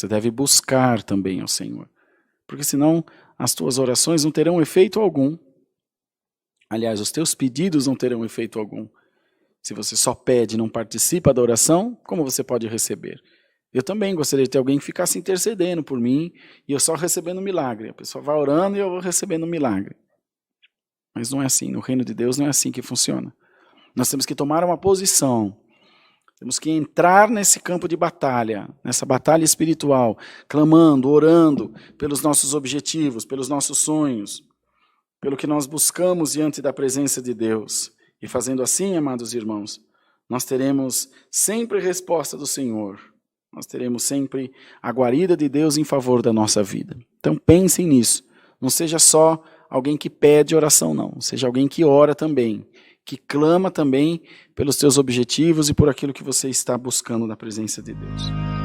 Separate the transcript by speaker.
Speaker 1: Você deve buscar também ao Senhor. Porque senão as tuas orações não terão efeito algum. Aliás, os teus pedidos não terão efeito algum. Se você só pede e não participa da oração, como você pode receber? Eu também gostaria de ter alguém que ficasse intercedendo por mim e eu só recebendo milagre. A pessoa vai orando e eu vou recebendo milagre. Mas não é assim. No reino de Deus não é assim que funciona. Nós temos que tomar uma posição. Temos que entrar nesse campo de batalha, nessa batalha espiritual, clamando, orando pelos nossos objetivos, pelos nossos sonhos, pelo que nós buscamos diante da presença de Deus. E fazendo assim, amados irmãos, nós teremos sempre resposta do Senhor. Nós teremos sempre a guarida de Deus em favor da nossa vida. Então pensem nisso. Não seja só alguém que pede oração, não. Seja alguém que ora também, que clama também pelos seus objetivos e por aquilo que você está buscando na presença de Deus.